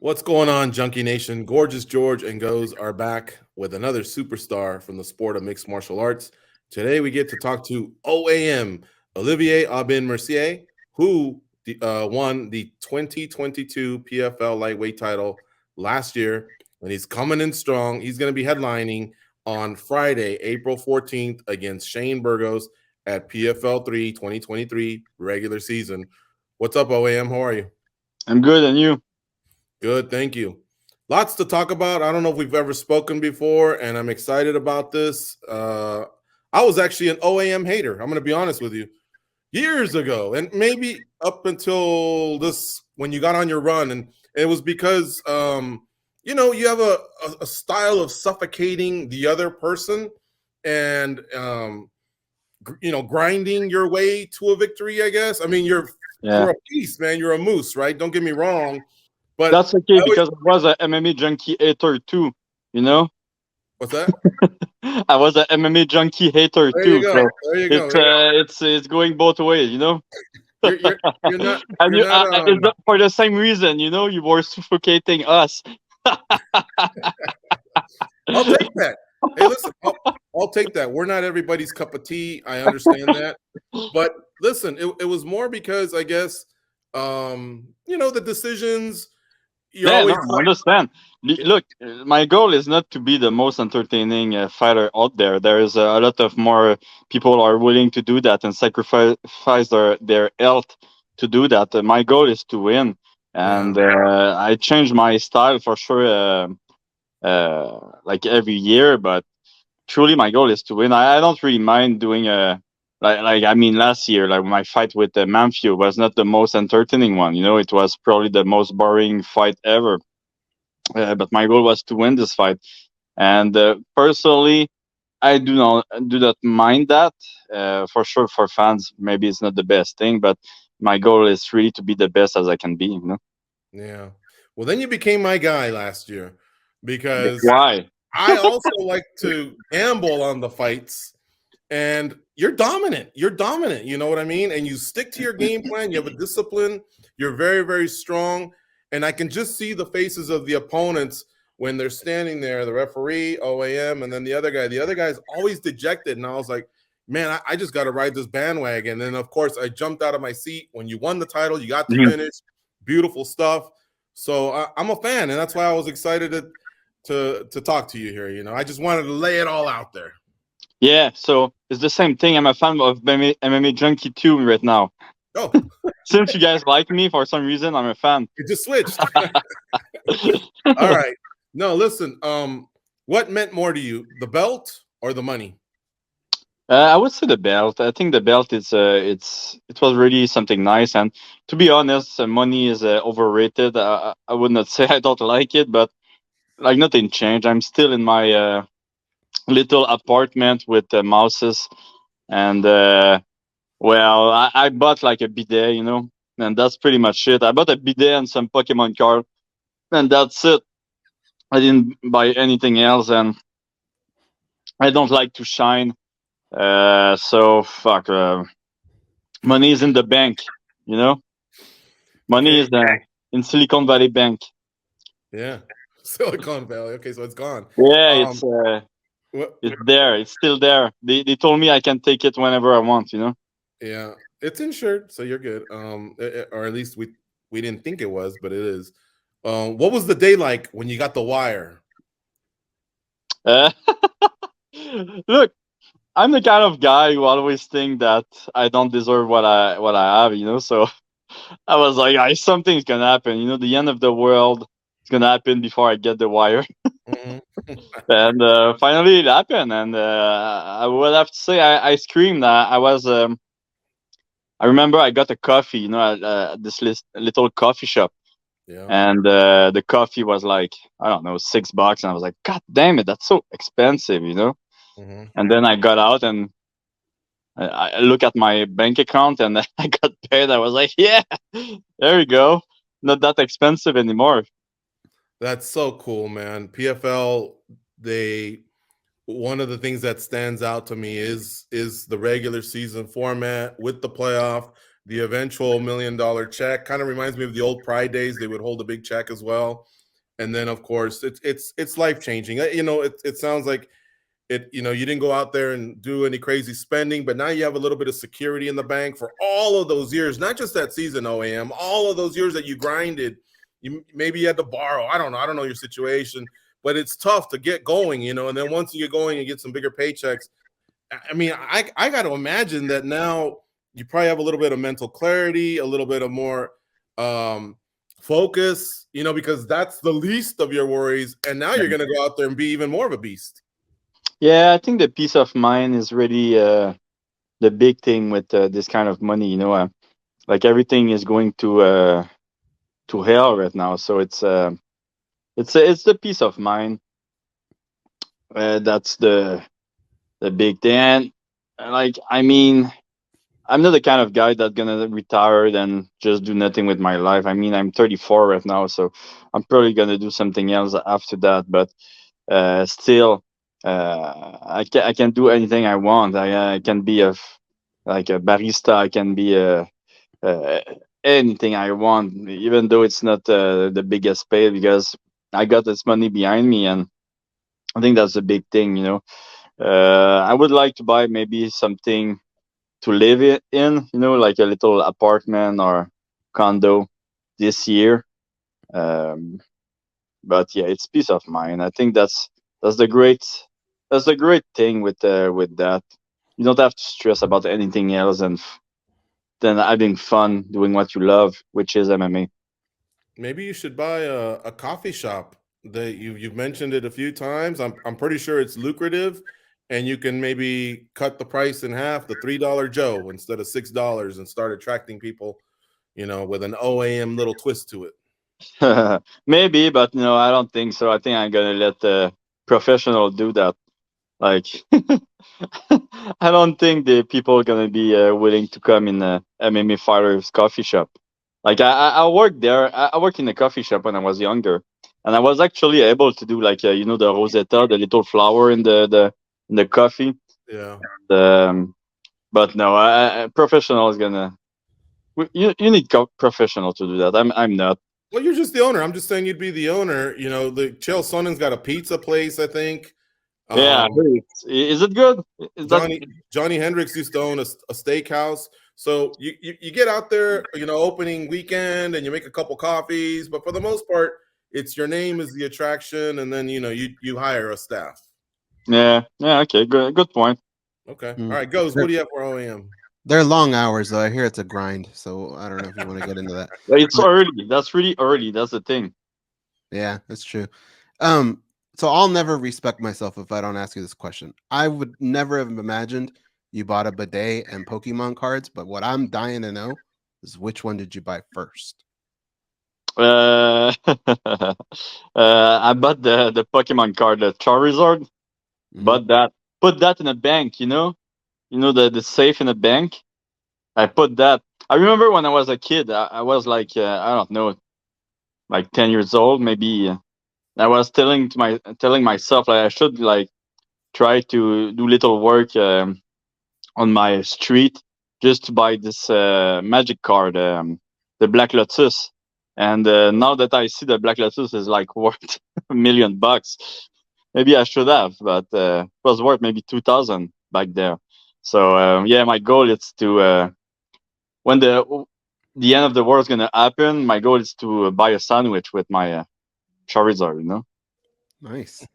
What's going on, Junkie Nation? Gorgeous George and Goes are back with another superstar from the sport of mixed martial arts. Today, we get to talk to OAM, Olivier Aubin-Mercier, who won the 2022 PFL lightweight title last year, and he's coming in strong. He's going to be headlining on Friday, April 14th against Shane Burgos at PFL 3 2023 regular season. What's up, OAM? How are you? I'm good, and you? Good, thank you. Lots to talk about. I don't know if we've ever spoken before, and I'm excited about this. I was actually an OAM hater. I'm going to be honest with you. Years ago, and maybe up until this, when you got on your run, and it was because, you have a style of suffocating the other person and, grinding your way to a victory, I guess. I mean, you're a beast, man. You're a moose, right? Don't get me wrong. But that's okay because I was an MMA junkie hater too, you know? What's that? I was an MMA junkie hater there too. You go. So there you go. It's going both ways, you know? You're not, and it's not for the same reason, you know? You were suffocating us. I'll take that. Hey, listen, I'll take that. We're not everybody's cup of tea. I understand that. But listen, it was more because I guess, the decisions. I understand. Look, my goal is not to be the most entertaining fighter out there. There is a lot of more people are willing to do that and sacrifice their health to do that. My goal is to win, and I change my style for sure, like every year. But truly, my goal is to win. I don't really mind doing last year, like my fight with Manfio was not the most entertaining one. You know, it was probably the most boring fight ever. But my goal was to win this fight, and personally, I do not mind that. For sure, for fans, maybe it's not the best thing, but my goal is really to be the best as I can be. You know. Yeah. Well, then you became my guy last year because why? I also like to gamble on the fights. And you're dominant. You're dominant. You know what I mean? And you stick to your game plan. You have a discipline. You're very, very strong. And I can just see the faces of the opponents when they're standing there, the referee, OAM, and then the other guy. The other guy's always dejected. And I was like, man, I just got to ride this bandwagon. And then, of course, I jumped out of my seat. When you won the title, you got the finish. Beautiful stuff. So I'm a fan. And that's why I was excited to talk to you here. You know, I just wanted to lay it all out there. Yeah, so it's the same thing. I'm a fan of MMA Junkie 2 right now. Oh. Since you guys like me, for some reason, I'm a fan. You just switched. All right. No, listen. What meant more to you, the belt or the money? I would say the belt. I think the belt is it was really something nice. And to be honest, money is overrated. I would not say I don't like it, but like nothing changed. I'm still in my little apartment with mouses, and well, I bought like a bidet, you know, and that's pretty much it. I bought a bidet and some Pokemon card, and that's it. I didn't buy anything else, and I don't like to shine. So fuck. Money is in the bank, you know. Money is in Silicon Valley Bank. Yeah, Silicon Valley. Okay, so it's gone. Yeah, it's there. It's still there. They told me I can take it whenever I want, you know. Yeah, it's insured, so you're good. Or at least we didn't think it was, but it is. What was the day like when you got the wire? Look, I'm the kind of guy who always think that I don't deserve what I have, you know. So I was like, something's gonna happen, you know. The end of the world is gonna happen before I get the wire. And finally, it happened, and I would have to say I screamed. I was. I remember I got a coffee, you know, at this little coffee shop. Yeah. And the coffee was like, I don't know, $6. And I was like, God damn it, that's so expensive, you know? Mm-hmm. And then I got out and I look at my bank account and I got paid. I was like, yeah, there you go. Not that expensive anymore. That's so cool, man. PFL, one of the things that stands out to me is the regular season format with the playoff. the eventual $1 million check. Kind of reminds me of the old Pride days. They would hold a big check as well. And then of course it's life changing. It sounds like you didn't go out there and do any crazy spending, but now you have a little bit of security in the bank for all of those years, not just that season, OAM, all of those years that you grinded. Maybe you had to borrow. I don't know your situation, but it's tough to get going, and then once you get going and get some bigger paychecks, I mean, I got to imagine that now you probably have a little bit of mental clarity, a little bit of more focus, because that's the least of your worries. And now you're going to go out there and be even more of a beast. Yeah, I think the peace of mind is really the big thing with this kind of money. Like everything is going to hell right now, so it's the peace of mind. That's the big thing. And like, I mean, I'm not the kind of guy that's gonna retire and just do nothing with my life. I mean, I'm 34 right now, so I'm probably gonna do something else after that. But still, I can do anything I want. I can be like a barista. I can be uh, anything I want, even though it's not the biggest pay, because I got this money behind me, and I think that's a big thing. I would like to buy maybe something to live in, like a little apartment or condo this year. Um, but yeah, it's peace of mind. I think that's the great that's the great thing with that. You don't have to stress about anything else, and then having fun doing what you love, which is MMA. Maybe you should buy a coffee shop. That you've mentioned it a few times. I'm pretty sure it's lucrative, and you can maybe cut the price in half, the $3 Joe instead of $6, and start attracting people, with an OAM little twist to it. Maybe, but no, I don't think so. I think I'm gonna let the professional do that. Like, I don't think the people are gonna be willing to come in a MMA fighters coffee shop. Like, I worked there. I worked in a coffee shop when I was younger, and I was actually able to do like the rosetta, the little flower in the coffee. Yeah. Um, but no, professional is gonna. You need professional to do that. I'm not. Well, you're just the owner. I'm just saying you'd be the owner. The Chael Sonnen's got a pizza place, I think. Yeah, Um, is it good? Is that Johnny Hendricks used to own a steakhouse. So you get out there, opening weekend, and you make a couple coffees. But for the most part, it's your name is the attraction, and then you hire a staff. Yeah. Okay. Good point. Okay. All right, Goes. What do you have for OAM? They're long hours, though. I hear it's a grind, so I don't know if you want to get into that. It's early. That's really early. That's the thing. Yeah, that's true. So I'll never respect myself if I don't ask you this question. I would never have imagined you bought a bidet and Pokemon cards, but what I'm dying to know is which one did you buy first? I bought the Pokemon card, the Charizard. But put that in a bank. The safe in a bank. I put that. I remember when I was a kid. I was like I don't know, like 10 years old, maybe. I was telling myself like I should like try to do little work on my street just to buy this magic card, the Black Lotus. And now that I see the Black Lotus is like worth $1,000,000, maybe I should have, but it was worth maybe 2,000 back there. So yeah, my goal is to when the end of the world is gonna happen, my goal is to buy a sandwich with my Charizard. Nice.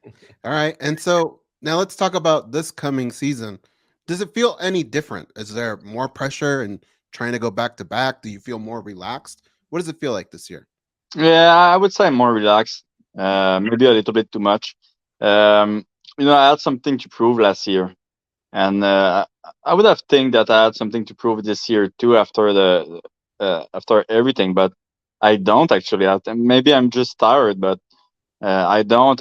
All right. And so now let's talk about this coming season. Does it feel any different? Is there more pressure and trying to go back to back? Do you feel more relaxed? What does it feel like this year? Yeah, I would say I'm more relaxed. Maybe a little bit too much. I had something to prove last year, and I would have think that I had something to prove this year too after everything, but I don't actually. Maybe I'm just tired, but I don't.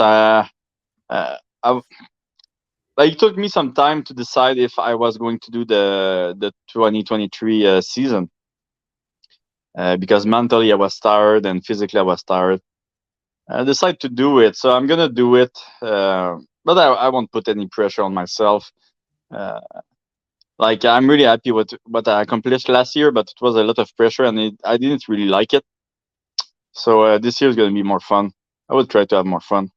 Like, it took me some time to decide if I was going to do the 2023 season because mentally I was tired and physically I was tired. I decided to do it, so I'm gonna do it. But I won't put any pressure on myself. Uh, Like I'm really happy with what I accomplished last year, but it was a lot of pressure, and I didn't really like it. So this year is going to be more fun. I will try to have more fun.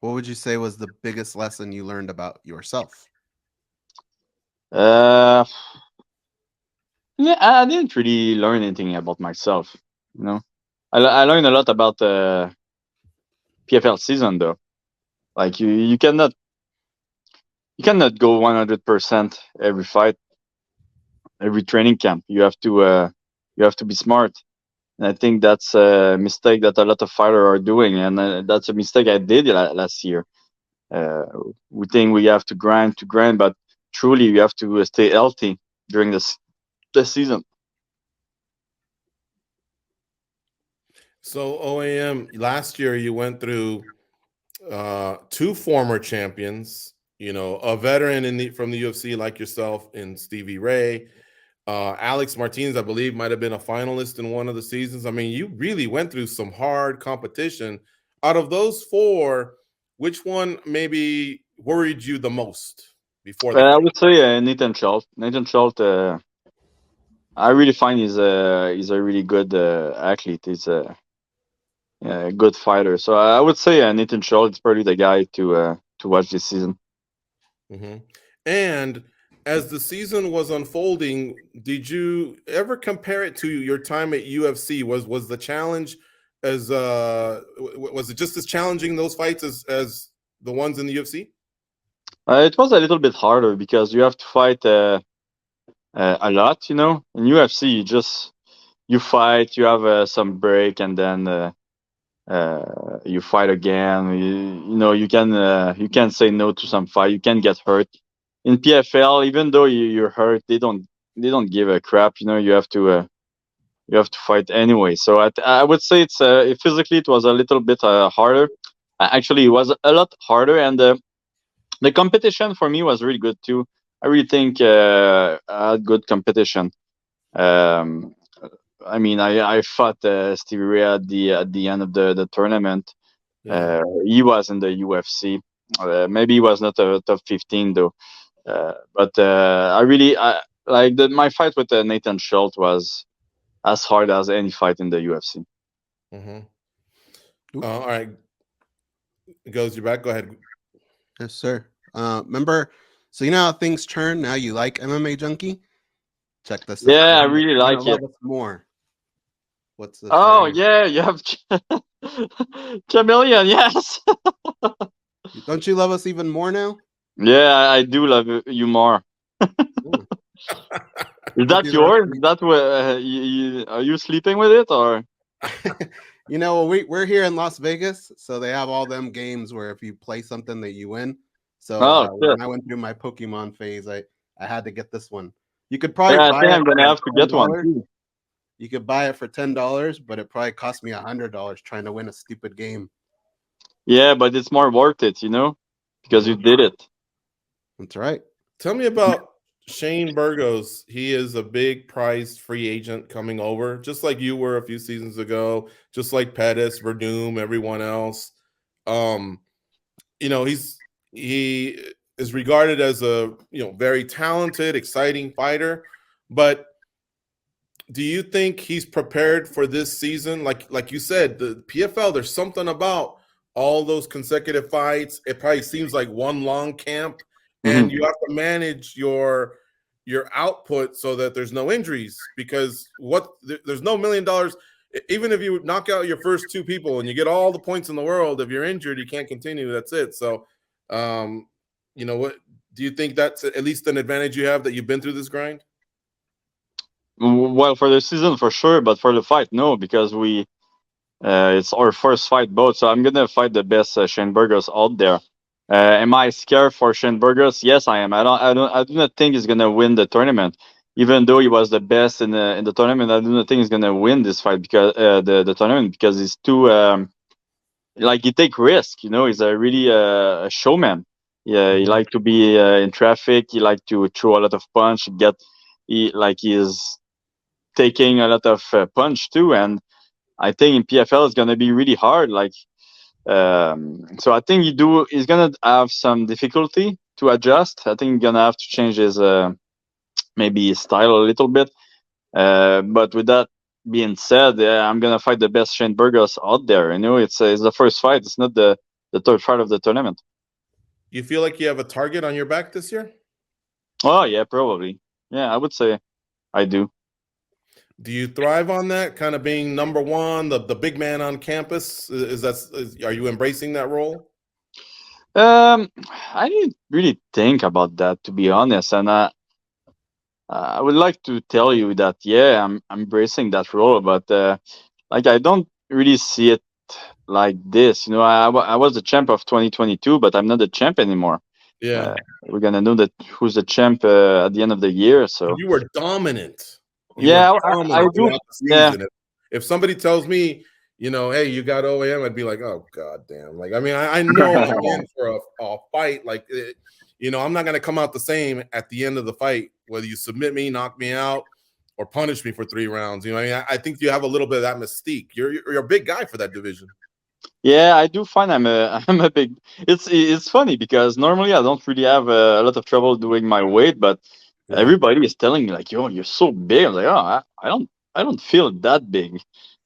What would you say was the biggest lesson you learned about yourself? Yeah, I didn't really learn anything about myself. You know, I learned a lot about the PFL season though. Like you cannot go 100% every fight, every training camp. You have to be smart. And I think that's a mistake that a lot of fighters are doing, and that's a mistake I did last year. Uh, we think we have to grind, but truly you have to stay healthy during the season. So OAM, last year you went through two former champions, a veteran from the UFC like yourself in Stevie Ray. Alex Martinez, I believe, might have been a finalist in one of the seasons. I mean, you really went through some hard competition. Out of those four, which one maybe worried you the most before the I fight? would say Nathan Schultz. Nathan Schultz, I really find he's a really good athlete. He's a good fighter. So I would say Nathan Schultz is probably the guy to watch this season. Mm-hmm. And as the season was unfolding, did you ever compare it to your time at UFC? Was the challenge as was it just as challenging those fights as the ones in the UFC? It was a little bit harder because you have to fight a lot. In UFC, you fight, you have some break, and then you fight again. You can say no to some fight. You can get hurt. In PFL, even though you're hurt, they don't give a crap. You have to fight anyway. So I would say it's physically it was a little bit harder. Actually, it was a lot harder, and the competition for me was really good too. I really think I had good competition. Um, I mean, I fought Stevie Ray at the end of the tournament. Yeah. He was in the UFC. Maybe he was not a top 15 though. But I like my fight with Nathan Schultz was as hard as any fight in the UFC. Mm-hmm. All right, goes your back. Go ahead. Yes, sir. Remember, so you know how things turn. Now you like MMA Junkie. Check this out. Yeah, I You really wanna like love it. us more. What's this right Oh here? yeah, you have Chameleon. Yes. Don't you love us even more now? Yeah, I do love you more. Mm. Is Thank that you, though. yours? Is that what are you sleeping with it or? We're here in Las Vegas, so they have all them games where if you play something that you win. So Oh shit. when I went through my Pokemon phase, I had to get this one. You could probably Yeah, I buy think it I'm for gonna like have to get one $10. too. You could buy it for $10, but it probably cost me $100 trying to win a stupid game. Yeah, but it's more worth it, because you Mhm. did it. That's right. Tell me about Shane Burgos. He is a big prized free agent coming over, just like you were a few seasons ago, just like Pettis, Verdum, everyone else. Um, he is regarded as a very talented, exciting fighter, but do you think he's prepared for this season? Like you said, the PFL, there's something about all those consecutive fights. It probably seems like one long camp, and Hmm. you have to manage your output so that there's no injuries because there's no $1 million. Even if you knock out your first two people and you get all the points in the world, if you're injured, you can't continue. That's it. So, what do you think that's at least an advantage you have that you've been through this grind? Well, for the season for sure, but for the fight, no, because it's our first fight both. So I'm gonna fight the best Shane Burgos out there. Am I scared for Shane Burgos? Yes, I am. I do not think he's gonna win the tournament, even though he was the best in the tournament. I do not think he's gonna win this fight because the tournament because he's too like he take risk. He's a really a showman. Yeah, he Mhm. like to be in traffic. He like to throw a lot of punch. He is taking a lot of punch too, and I think in PFL it's gonna be really hard. So I think he's gonna have some difficulty. to adjust. I think he's gonna have to change his maybe his style a little bit. But with that being said, I'm gonna fight the best Shane Burgos out there. You know, it's the first fight. It's not the third fight of the tournament. You feel like you have a target on your back this year? Oh yeah, probably. Yeah, I would say I do. Do you thrive on that, kind of being number one, the big man on campus? Are you embracing that role? I didn't really think about that, to be honest, and I would like to tell you that yeah, I'm embracing that role, but like I don't really see it like this. You know, I was the champ of 2022, but I'm not the champ anymore. Yeah, we're gonna know that who's the champ at the end of the year. So you were dominant. Yeah, I do. throughout the Yeah. season. If somebody tells me, you know, hey, you got OAM, I'd be like, oh god damn. Like, I mean, I know I'm in for a fight. Like, you know, I'm not gonna come out the same at the end of the fight, whether you submit me, knock me out, or punish me for 3 rounds. You know, I mean, I think you have a little bit of that mystique. You're a big guy for that division. Yeah, I do find I'm a big. It's funny because normally I don't really have a lot of trouble doing my weight, but Yeah. everybody is telling me like, "Yo, you're so big." I'm like, "Oh, I don't feel that big,"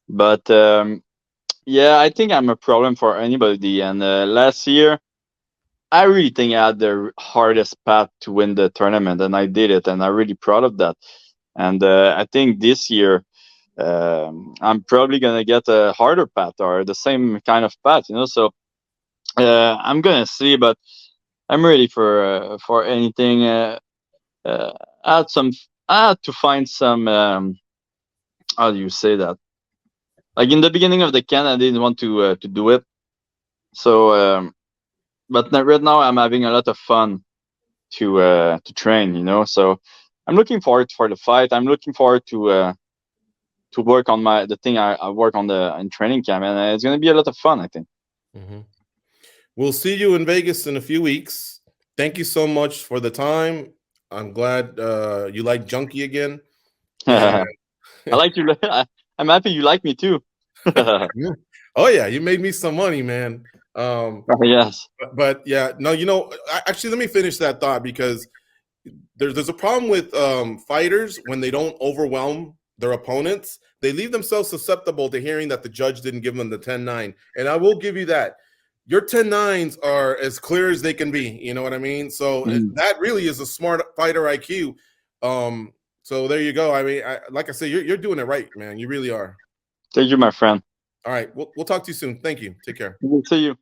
but yeah, I think I'm a problem for anybody. And last year, I really think I had the hardest path to win the tournament, and I did it, and I'm really proud of that. And I think this year, I'm probably gonna get a harder path or the same kind of path, you know. So I'm gonna see, but I'm ready for anything. I had some. I had to find some. How do you say that? Like in the beginning of the can, I didn't want to do it. So, but right now I'm having a lot of fun to train. You know, so I'm looking forward for the fight. I'm looking forward to work on the thing I work on in training camp, and it's gonna be a lot of fun, I think. Mm-hmm. We'll see you in Vegas in a few weeks. Thank you so much for the time. I'm glad you like Junkie again. I like you. I'm happy you like me too. Oh yeah, you made me some money, man. Yes. But yeah, no, you know, actually, let me finish that thought because there's a problem with fighters when they don't overwhelm their opponents. They leave themselves susceptible to hearing that the judge didn't give them the 10-9. And I will give you that. Your 10-9s are as clear as they can be. You know what I mean? So that really is a smart fighter IQ. So there you go. I mean, like I said, you're doing it right, man. You really are. Thank you, my friend. All right. We'll talk to you soon. Thank you. Take care. We'll see you.